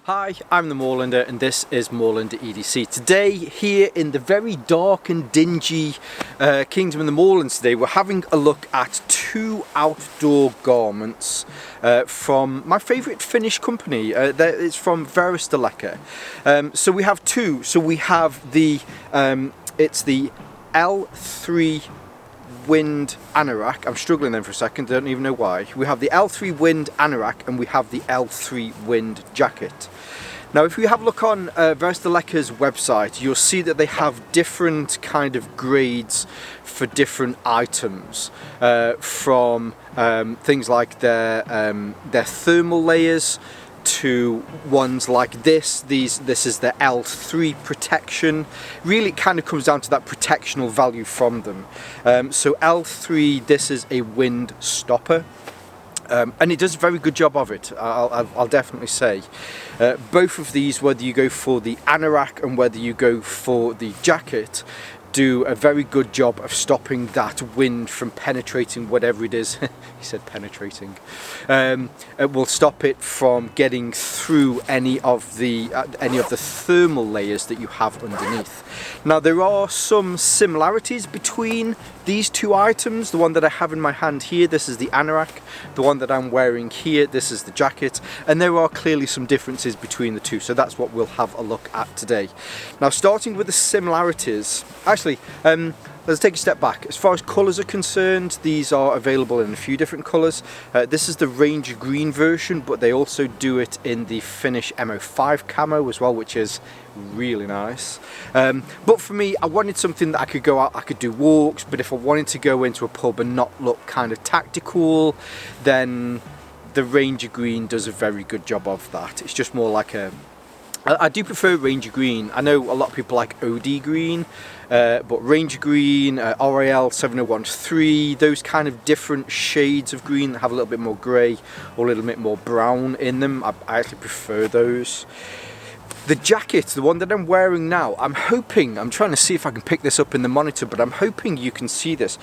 Hi, I'm the Moorlander and this is Moorlander EDC. Today, here in the very dark and dingy Kingdom in the Moorlands today, we're having a look at two outdoor garments from my favourite Finnish company. It's from Varusteleka. So we have two. So we have the, it's the L3 Wind Anorak. I'm struggling then for a second, I don't even know why. We have the L3 Wind Anorak and we have the L3 Wind jacket. Now if you have a look on Varusteleka's website, you'll see that they have different kind of grades for different items, from things like their thermal layers to ones like this is the L3 protection. Really it kind of comes down to that protectional value from them. So L3, this is a wind stopper. And it does a very good job of it, I'll definitely say. Both of these, whether you go for the anorak and whether you go for the jacket, do a very good job of stopping that wind from penetrating whatever it is. He said penetrating. It will stop it from getting through any of the thermal layers that you have underneath. Now there are some similarities between these two items. The one that I have in my hand here, this is the anorak. The one that I'm wearing here, this is the jacket. And there are clearly some differences between the two, so that's what we'll have a look at today. Now starting with the similarities, actually, let's take a step back. As far as colours are concerned, these are available in a few different colours. This is the Ranger Green version, but they also do it in the Finnish MO5 camo as well, which is really nice. But for me, I wanted something that I could go out, I could do walks, but if I wanted to go into a pub and not look kind of tactical, then the Ranger Green does a very good job of that. It's just more like a... I do prefer Ranger Green. I know a lot of people like OD Green, but Ranger Green, RAL 7013, those kind of different shades of green that have a little bit more grey or a little bit more brown in them, I actually prefer those. The jacket, the one that I'm wearing now, I'm trying to see if I can pick this up in the monitor, but I'm hoping you can see this.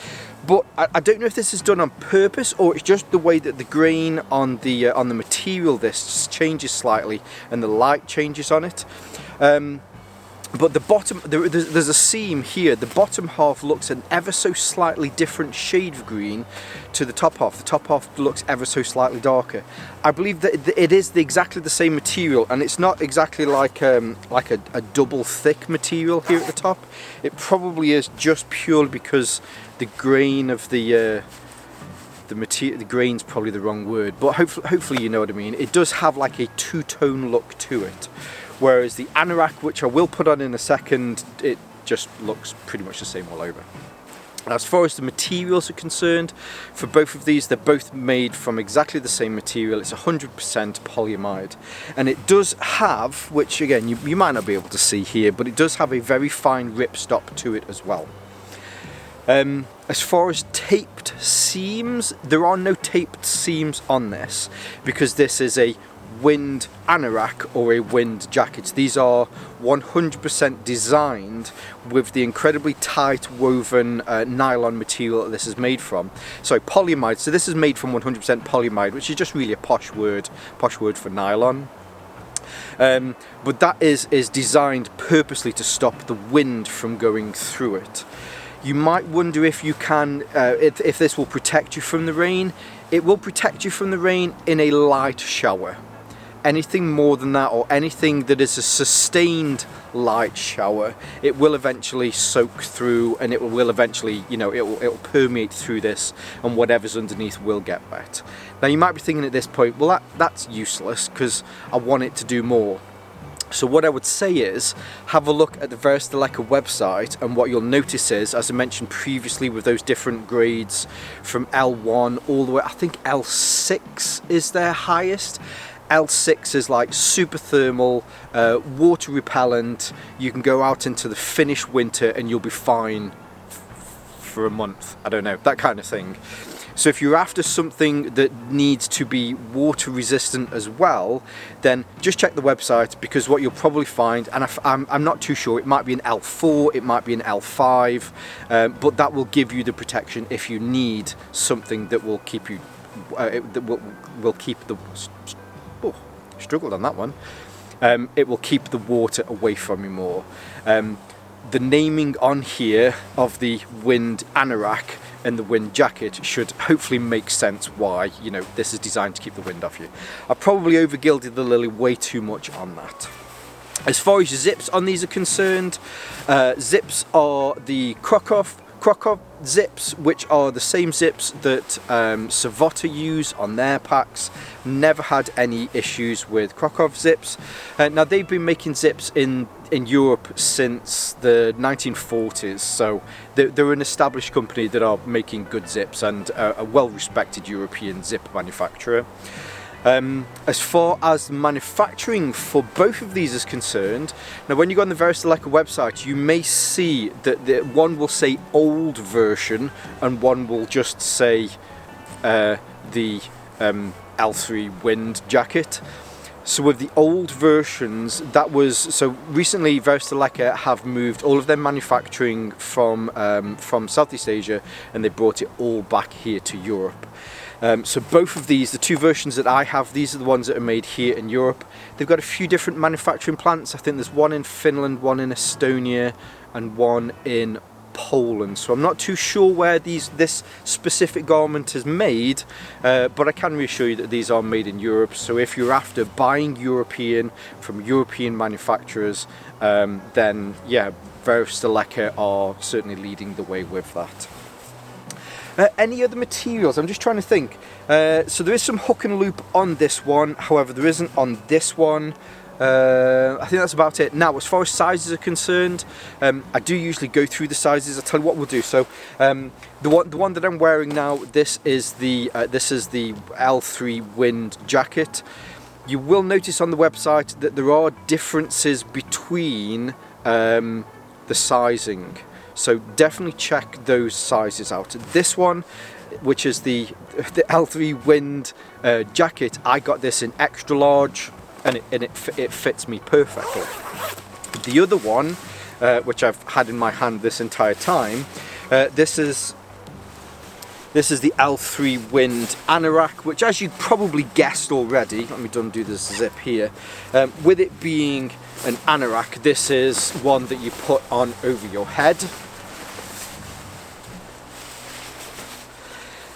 But I don't know if this is done on purpose or it's just the way that the grain on the material this changes slightly and the light changes on it. But the bottom, there's a seam here. The bottom half looks an ever so slightly different shade of green to the top half. The top half looks ever so slightly darker. I believe that it is exactly the same material, and it's not exactly like a double thick material here at the top. It probably is just purely because the grain of the grain's probably the wrong word, but hopefully you know what I mean. It does have like a two-tone look to it. Whereas the anorak, which I will put on in a second, it just looks pretty much the same all over. Now, as far as the materials are concerned, for both of these, they're both made from exactly the same material. It's 100% polyamide. And it does have, which again, you might not be able to see here, but it does have a very fine ripstop to it as well. As far as taped seams, there are no taped seams on this because this is a wind anorak or a wind jacket. These are 100% designed with the incredibly tight woven nylon material that this is made from. Sorry, polyamide. So this is made from 100% polyamide, which is just really a posh word for nylon. But that is designed purposely to stop the wind from going through it. You might wonder if you can, if this will protect you from the rain. It will protect you from the rain in a light shower. Anything more than that, or anything that is a sustained light shower, it will eventually soak through, and it will eventually, you know, it will permeate through this, and whatever's underneath will get wet. Now you might be thinking at this point, well that's useless because I want it to do more. So what I would say is, have a look at the Varusteleka website, and what you'll notice is, as I mentioned previously with those different grades from L1 all the way, I think L6 is their highest. L6 is like super thermal, water repellent. You can go out into the Finnish winter and you'll be fine for a month. I don't know, that kind of thing. So if you're after something that needs to be water resistant as well, then just check the website, because what you'll probably find, and I'm not too sure, it might be an L4, it might be an L5, but that will give you the protection if you need something that will keep you, that will keep the... Oh, struggled on that one. it will keep the water away from you more. The naming on here of the Wind Anorak and the wind jacket should hopefully make sense why, you know, this is designed to keep the wind off you. I probably overgilded the lily way too much on that. As far as your zips on these are concerned, zips are the Krokov zips, which are the same zips that Savota use on their packs. Never had any issues with Krokov zips. Now they've been making zips in Europe since the 1940s, so they're an established company that are making good zips and a well-respected European zip manufacturer. As far as manufacturing for both of these is concerned, now when you go on the Varusteleka website, you may see that one will say old version and one will just say the L3 Wind jacket. So with the old versions, that was, so recently Varusteleka have moved all of their manufacturing from Southeast Asia, and they brought it all back here to Europe. So both of these, the two versions that I have, these are the ones that are made here in Europe. They've got a few different manufacturing plants. I think there's one in Finland, one in Estonia, and one in Poland. So I'm not too sure where this specific garment is made, but I can reassure you that these are made in Europe. So if you're after buying European from European manufacturers, then yeah, Varusteleka are certainly leading the way with that. Any other materials? I'm just trying to think. So there is some hook and loop on this one, however there isn't on this one. I think that's about it. Now, as far as sizes are concerned, I do usually go through the sizes. I'll tell you what we'll do. So the one that I'm wearing now, this is the L3 Wind jacket. You will notice on the website that there are differences between the sizing. So definitely check those sizes out. This one, which is the L3 Wind jacket, I got this in extra large, and it fits me perfectly. The other one, which I've had in my hand this entire time, this is the L3 Wind Anorak, which, as you probably guessed already, let me undo this zip here, with it being an anorak, this is one that you put on over your head.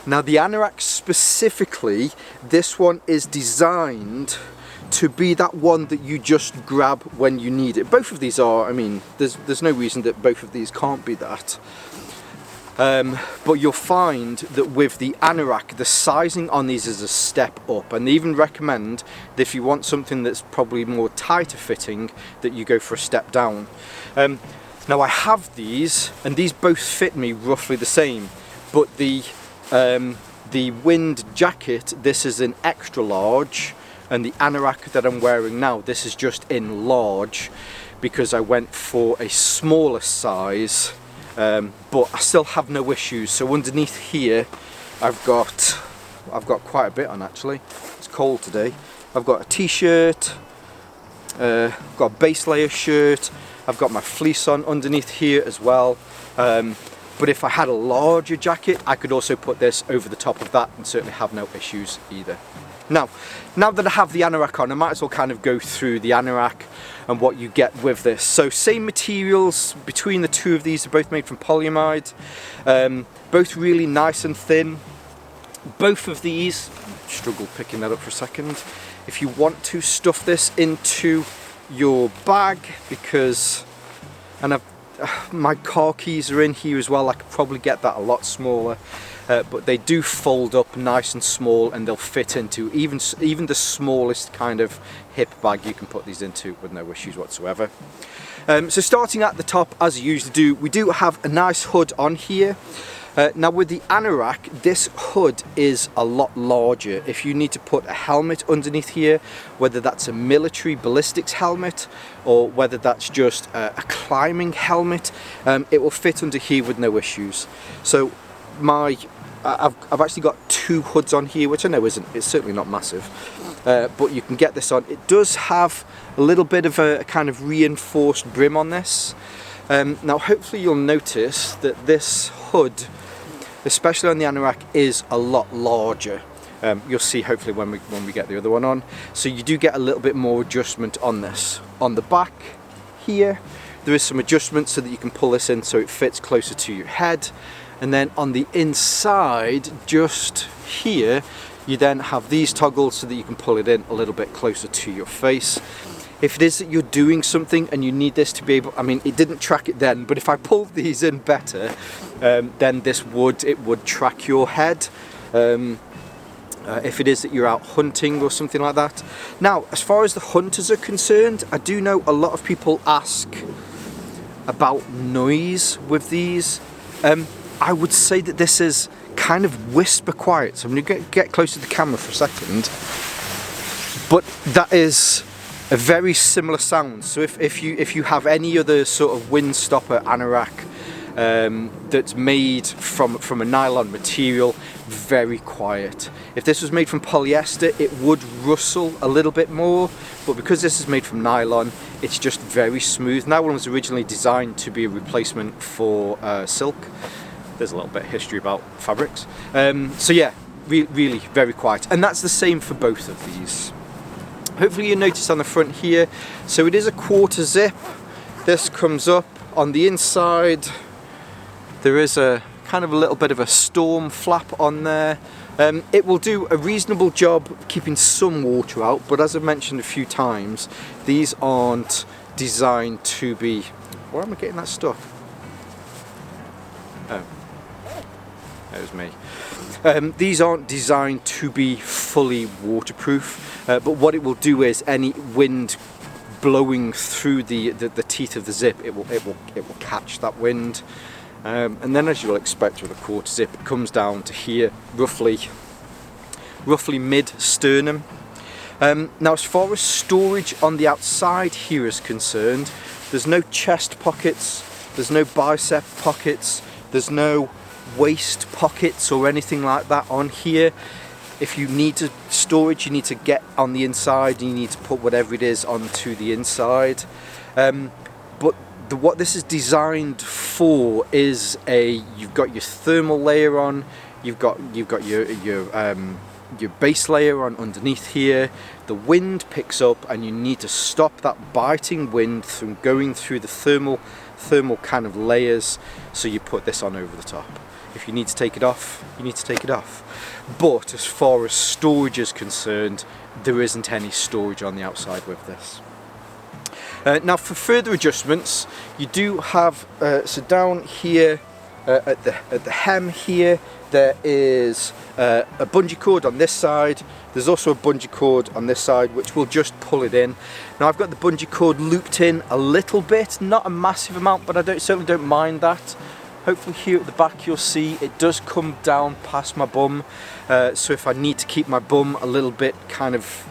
Now the anorak specifically, this one is designed to be that one that you just grab when you need it. Both of these are, I mean, there's no reason that both of these can't be that. But you'll find that with the anorak, the sizing on these is a step up, and they even recommend that if you want something that's probably more tighter fitting, that you go for a step down. Now I have these, and these both fit me roughly the same, but the wind jacket, this is an extra large, and the anorak that I'm wearing now, this is just in large, because I went for a smaller size, but I still have no issues. So underneath here, I've got quite a bit on actually. It's cold today. I've got a t-shirt, got a base layer shirt, I've got my fleece on underneath here as well. But if I had a larger jacket, I could also put this over the top of that and certainly have no issues either. Now that I have the anorak on, I might as well kind of go through the anorak and what you get with this. So same materials between the two of these, are both made from polyamide, both really nice and thin. Both of these, struggle picking that up for a second, if you want to stuff this into your bag, because, and my car keys are in here as well, I could probably get that a lot smaller, but they do fold up nice and small, and they'll fit into even the smallest kind of hip bag. You can put these into with no issues whatsoever. So starting at the top, as I usually do, we do have a nice hood on here. Now with the anorak, this hood is a lot larger. If you need to put a helmet underneath here, whether that's a military ballistics helmet or whether that's just a climbing helmet, it will fit under here with no issues. So I've actually got two hoods on here, which I know it's certainly not massive, but you can get this on. It does have a little bit of a kind of reinforced brim on this. Now hopefully you'll notice that this hood, especially on the anorak, is a lot larger. You'll see hopefully when we get the other one on. So you do get a little bit more adjustment on this. On the back here, there is some adjustment so that you can pull this in so it fits closer to your head. And then on the inside, just here, you then have these toggles so that you can pull it in a little bit closer to your face. If it is that you're doing something and you need this to be able, I mean, it didn't track it then, but if I pulled these in better, then this would track your head. If it is that you're out hunting or something like that. Now, as far as the hunters are concerned, I do know a lot of people ask about noise with these. I would say that this is kind of whisper quiet. So I'm going to get close to the camera for a second. But that is a very similar sound. So if you have any other sort of wind stopper anorak that's made from a nylon material, very quiet. If this was made from polyester, it would rustle a little bit more, but because this is made from nylon, it's just very smooth. Nylon was originally designed to be a replacement for silk. There's a little bit of history about fabrics. So yeah, really very quiet. And that's the same for both of these. Hopefully you notice on the front here, so it is a quarter zip. This comes up on the inside. There is a kind of a little bit of a storm flap on there. It will do a reasonable job keeping some water out, but as I've mentioned a few times, these aren't designed to be... Where am I getting that stuck? Oh, that was me. These aren't designed to be fully waterproof, but what it will do is any wind blowing through the teeth of the zip, it will catch that wind. And then, as you'll expect with a quarter zip, it comes down to here, roughly mid sternum. Now, as far as storage on the outside here is concerned, there's no chest pockets, there's no bicep pockets, there's no waist pockets or anything like that on here. If you need to storage, you need to get on the inside, you need to put whatever it is onto the inside. But what this is designed for is you've got your thermal layer on, you've got your base layer on underneath here. The wind picks up and you need to stop that biting wind from going through the thermal kind of layers, so you put this on over the top. If you need to take it off, you need to take it off. But as far as storage is concerned, there isn't any storage on the outside with this. Now, for further adjustments, you do have, so down here at the hem here, there is a bungee cord on this side. There's also a bungee cord on this side which will just pull it in. Now, I've got the bungee cord looped in a little bit, not a massive amount, but I certainly don't mind that. Hopefully here at the back you'll see it does come down past my bum, so if I need to keep my bum a little bit kind of,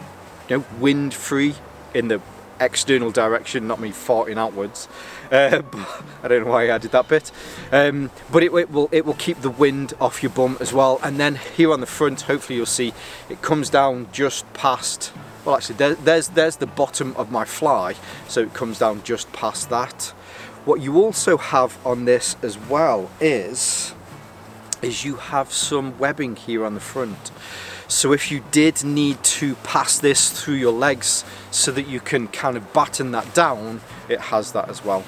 wind free in the external direction, not me farting outwards, I don't know why I added that bit, but it will keep the wind off your bum as well. And then here on the front, hopefully you'll see it comes down just past, well actually there's the bottom of my fly, so it comes down just past that. What you also have on this as well is you have some webbing here on the front. So if you did need to pass this through your legs so that you can kind of batten that down, it has that as well.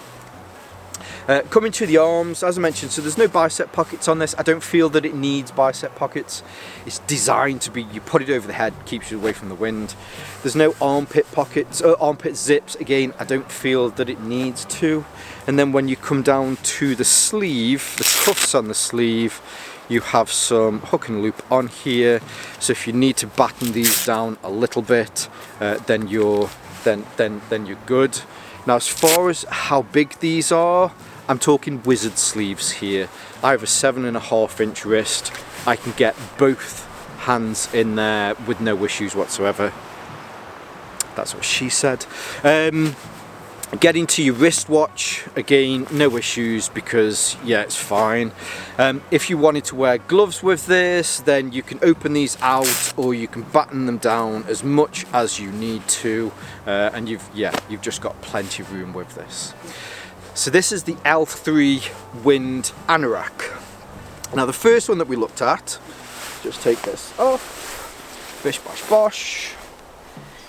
Coming to the arms, as I mentioned, so there's no bicep pockets on this. I don't feel that it needs bicep pockets. It's designed to be, you put it over the head, keeps you away from the wind. There's no armpit pockets, armpit zips. Again, I don't feel that it needs to. And then when you come down to the sleeve, the cuffs on the sleeve, you have some hook and loop on here. So if you need to batten these down a little bit, then you're good. Now, as far as how big these are, I'm talking wizard sleeves here. I have a 7.5 inch wrist. I can get both hands in there with no issues whatsoever. That's what she said. Getting to your wristwatch, again, no issues, because yeah, it's fine. If you wanted to wear gloves with this, then you can open these out or you can batten them down as much as you need to, and you've just got plenty of room with this. So this is the L3 Wind Anorak. Now, the first one that we looked at, just take this off. Bish bosh bosh.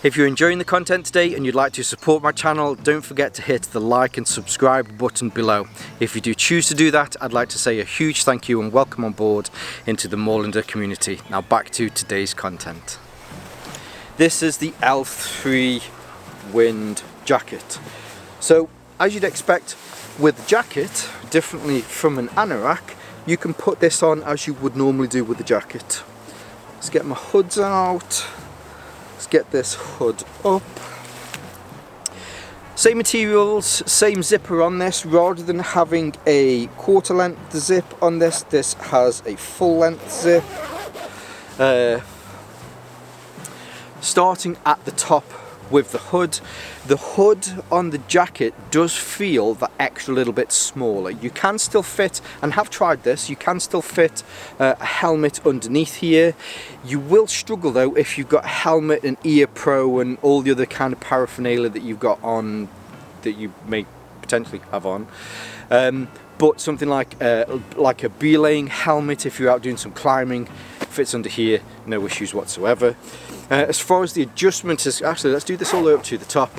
If you're enjoying the content today and you'd like to support my channel, don't forget to hit the like and subscribe button below. If you do choose to do that, I'd like to say a huge thank you and welcome on board into the Moorlander community. Now back to today's content. This is the L3 Wind jacket. So as you'd expect with the jacket, differently from an anorak, you can put this on as you would normally do with the jacket. Let's get my hoods out. Let's get this hood up. Same materials, same zipper on this. Rather than having a quarter length zip on this, this has a full length zip. Starting at the top with the hood on the jacket does feel that extra little bit smaller. You can still fit, and have tried this, you can still fit a helmet underneath here. You will struggle though if you've got a helmet and ear pro and all the other kind of paraphernalia that you've got on, that you may potentially have on. But something like a belaying helmet, if you're out doing some climbing, fits under here, no issues whatsoever. As far as the adjustment is, actually let's do this all the way up to the top.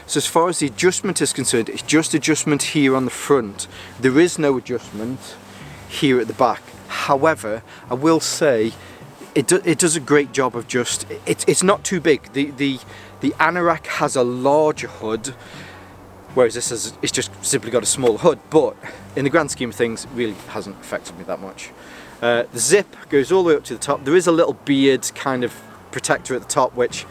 So as far as the adjustment is concerned, it's just adjustment here on the front. There is no adjustment here at the back. However, I will say it does a great job of just, it's not too big. The anorak has a larger hood, whereas this is, it's just simply got a smaller hood, but in the grand scheme of things, it really hasn't affected me that much. The zip goes all the way up to the top. There is a little beard kind of protector at the top, which,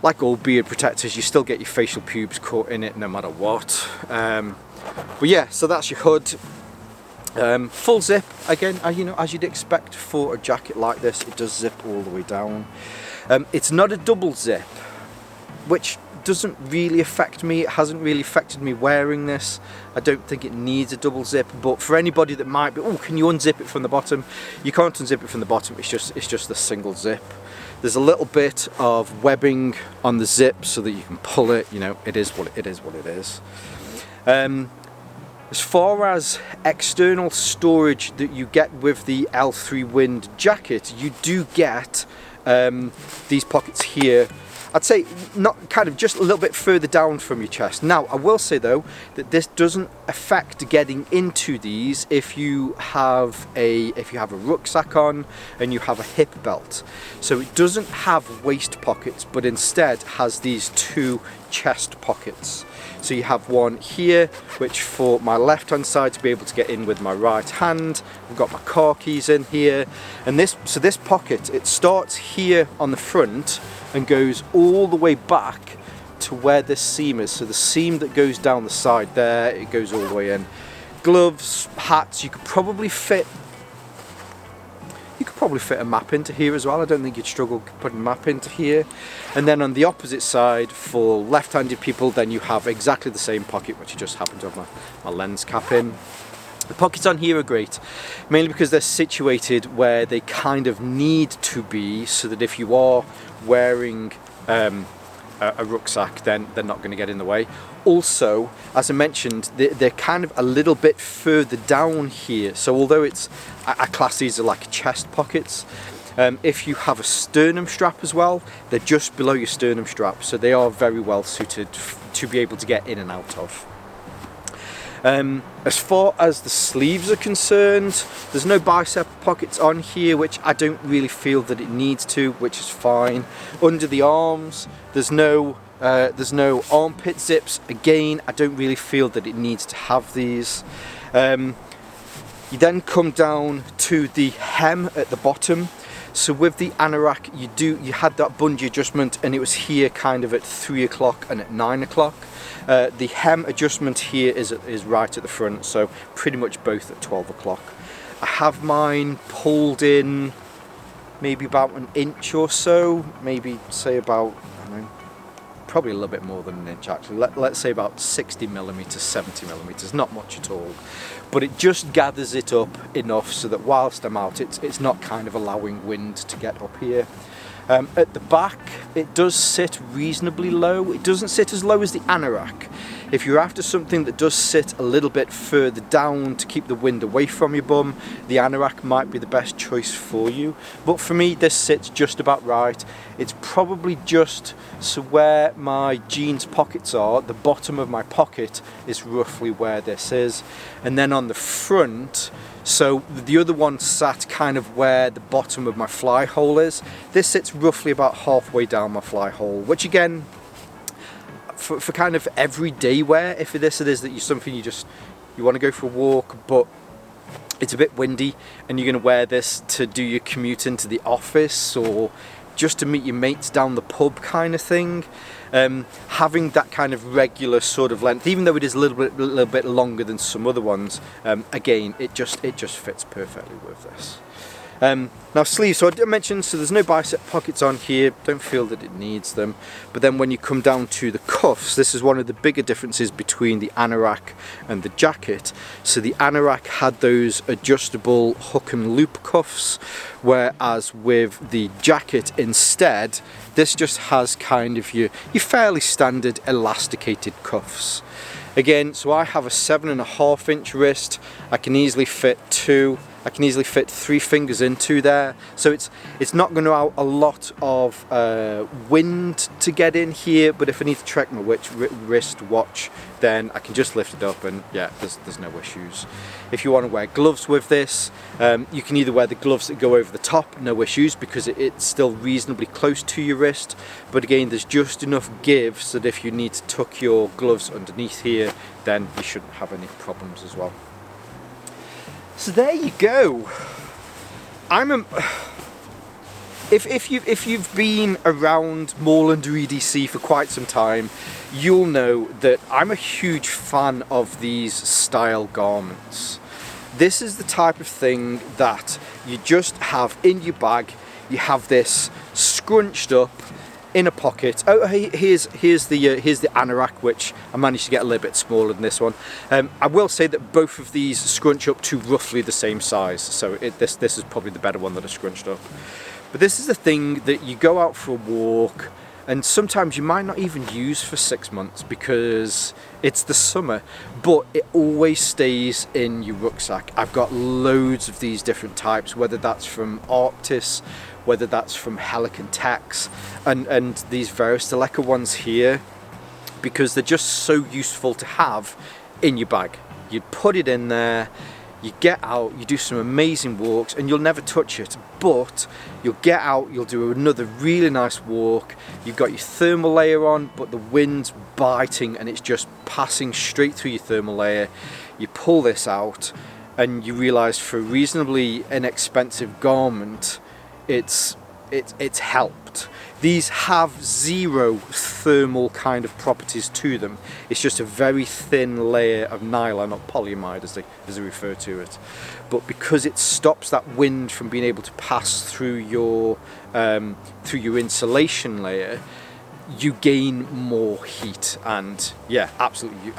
like all beard protectors, you still get your facial pubes caught in it no matter what. But yeah, so that's your hood. Full zip, again, you know, as you'd expect for a jacket like this, it does zip all the way down. It's not a double zip, which doesn't really affect me. It hasn't really affected me wearing this. I don't think it needs a double zip, but for anybody that might be, oh, can you unzip it from the bottom? You can't unzip it from the bottom, it's just the single zip. There's a little bit of webbing on the zip so that you can pull it, you know, it is what it is. As far as external storage that you get with the L3 Wind jacket, you do get these pockets here. I'd say not kind of just a little bit further down from your chest. Now, I will say though that this doesn't affect getting into these if you have a rucksack on and you have a hip belt. So it doesn't have waist pockets, but instead has these two chest pockets. So you have one here, which for my left hand side to be able to get in with my right hand. I've got my car keys in here, and this pocket, it starts here on the front and goes all the way back to where this seam is. So the seam that goes down the side there, it goes all the way in. Gloves, hats, you could probably fit a map into here as well. I don't think you'd struggle putting a map into here. And then on the opposite side, for left-handed people, then you have exactly the same pocket, which I just happen to have my lens cap in. The pockets on here are great, mainly because they're situated where they kind of need to be, so that if you are wearing a rucksack, then they're not going to get in the way. Also, as I mentioned, they're kind of a little bit further down here, so although I class these as like chest pockets, if you have a sternum strap as well, they're just below your sternum strap, so they are very well suited to be able to get in and out of. As far as the sleeves are concerned, there's no bicep pockets on here, which I don't really feel that it needs to, which is fine. Under the arms, there's no armpit zips. Again, I don't really feel that it needs to have these. You then come down to the hem at the bottom. So with the anorak, you had that bungee adjustment, and it was here kind of at 3 o'clock and at 9 o'clock. The hem adjustment here is right at the front, so pretty much both at 12 o'clock. I have mine pulled in maybe about an inch or so, maybe say about, I don't know, probably a little bit more than an inch actually. Let's say about 60 millimeters, 70 millimeters, not much at all. But it just gathers it up enough so that whilst I'm out, it's not kind of allowing wind to get up here. At the back, it does sit reasonably low. It doesn't sit as low as the Anorak. If you're after something that does sit a little bit further down to keep the wind away from your bum, the Anorak might be the best choice for you. But for me, this sits just about right. It's probably just so where my jeans pockets are, the bottom of my pocket is roughly where this is. And then on the front, so the other one sat kind of where the bottom of my fly hole is. This sits roughly about halfway down my fly hole, which again, for kind of everyday wear, if this it is that you want to go for a walk, but it's a bit windy and you're going to wear this to do your commute into the office or just to meet your mates down the pub kind of thing, having that kind of regular sort of length, even though it is a little bit longer than some other ones, again, it just fits perfectly with this. Now sleeves, so I mentioned, so there's no bicep pockets on here, don't feel that it needs them, but then when you come down to the cuffs, this is one of the bigger differences between the Anorak and the jacket. So the Anorak had those adjustable hook and loop cuffs, whereas with the jacket instead, this just has kind of your fairly standard elasticated cuffs. Again, so I have a 7.5 inch wrist, I can easily fit 3 fingers into there, so it's not going to allow a lot of wind to get in here, but if I need to check my wrist watch, then I can just lift it up and yeah, there's no issues. If you want to wear gloves with this, you can either wear the gloves that go over the top, no issues, because it's still reasonably close to your wrist, but again, there's just enough give so that if you need to tuck your gloves underneath here, then you shouldn't have any problems as well. So there you go. If you've been around Moorlander EDC for quite some time, you'll know that I'm a huge fan of these style garments. This is the type of thing that you just have in your bag. You have this scrunched up in a pocket. Oh, here's the Anorak, which I managed to get a little bit smaller than this one. I will say that both of these scrunch up to roughly the same size, so this is probably the better one that is scrunched up. But this is the thing that you go out for a walk, and sometimes you might not even use for 6 months because it's the summer, but it always stays in your rucksack. I've got loads of these different types, whether that's from Outtakes, whether that's from Outtakes, and these Varusteleka ones here, because they're just so useful to have in your bag. You put it in there, you get out, you do some amazing walks, and you'll never touch it, but you'll get out, you'll do another really nice walk, you've got your thermal layer on, but the wind's biting and it's just passing straight through your thermal layer. You pull this out and you realise for a reasonably inexpensive garment, it's helped. These have zero thermal kind of properties to them. It's just a very thin layer of nylon, or polyamide as they refer to it. But because it stops that wind from being able to pass through your insulation layer, you gain more heat, and yeah, absolutely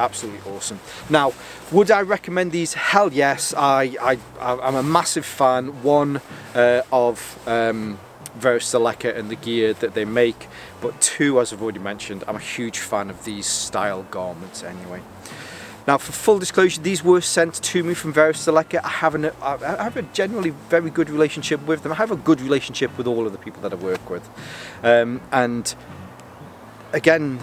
awesome. Now, would I recommend these? Hell yes. I'm a massive fan, of Varusteleka and the gear that they make, but two, as I've already mentioned, I'm a huge fan of these style garments anyway. Now, for full disclosure, these were sent to me from Varusteleka. I have a generally very good relationship with them. I have a good relationship with all of the people that I work with, and again,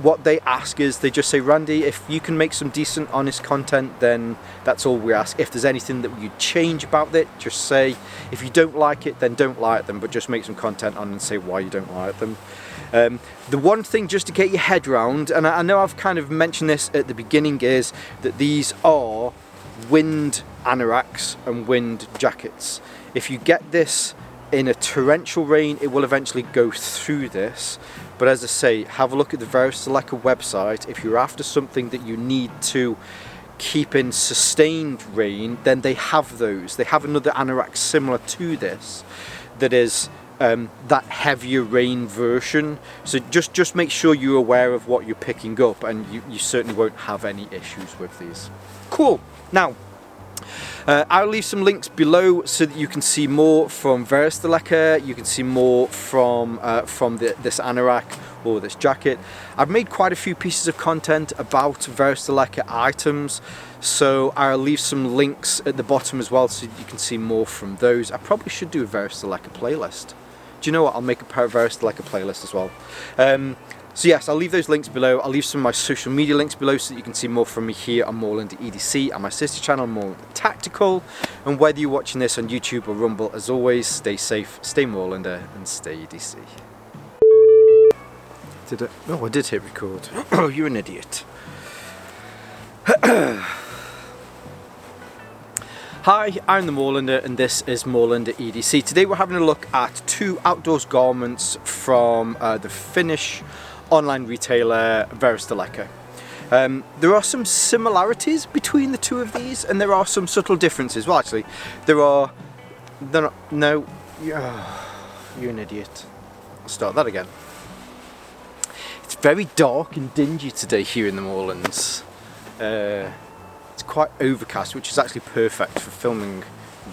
what they ask is, they just say, Randy, if you can make some decent, honest content, then that's all we ask. If there's anything that you'd change about it, just say. If you don't like it, then don't like them, but just make some content on and say why you don't like them. The one thing just to get your head round, and I know I've kind of mentioned this at the beginning, is that these are wind anoraks and wind jackets. If you get this in a torrential rain, it will eventually go through this. But as I say, have a look at the Varusteleka website. If you're after something that you need to keep in sustained rain, then they have those. They have another anorak similar to this that is that heavier rain version. So just make sure you're aware of what you're picking up, and you certainly won't have any issues with these. Cool. Now, I'll leave some links below so that you can see more from Varusteleka, you can see more from this anorak or this jacket. I've made quite a few pieces of content about Varusteleka items, so I'll leave some links at the bottom as well so you can see more from those. I probably should do a Varusteleka playlist. Do you know what? I'll make a Varusteleka playlist as well. So yes, I'll leave those links below. I'll leave some of my social media links below so that you can see more from me here on Moorlander EDC and my sister channel, Moorlander Tactical. And whether you're watching this on YouTube or Rumble, as always, stay safe, stay Moorlander, and stay EDC. Oh, I did hit record. Oh, you're an idiot. Hi, I'm the Moorlander and this is Moorlander EDC. Today we're having a look at two outdoors garments from the Finnish online retailer Varusteleka. There are some similarities between the two of these and there are some subtle differences. Well, actually, you're an idiot. I'll start that again. It's very dark and dingy today here in the Moorlands. It's quite overcast, which is actually perfect for filming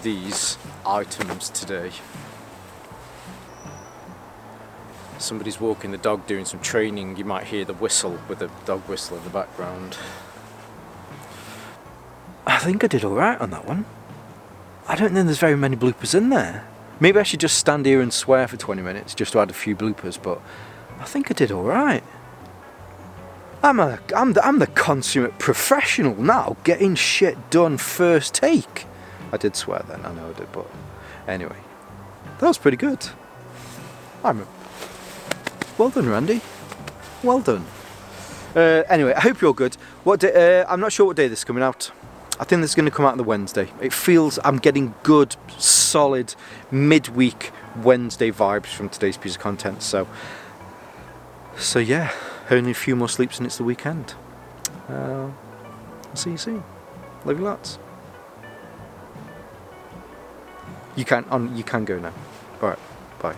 these items today. Somebody's walking the dog doing some training. You might hear the whistle with the dog whistle in the background. I think I did alright on that one. I don't think there's very many bloopers in there. Maybe I should just stand here and swear for 20 minutes just to add a few bloopers, but I think I did alright. I'm the consummate professional now, getting shit done first take. I did swear then, I know I did, but anyway, that was pretty good. Well done, Randy. Well done. Anyway, I hope you're good. I'm not sure what day this is coming out. I think this is going to come out on the Wednesday. It feels I'm getting good, solid, midweek Wednesday vibes from today's piece of content. So yeah. Only a few more sleeps and it's the weekend. I'll see you soon. Love you lots. You can go now. Alright, bye.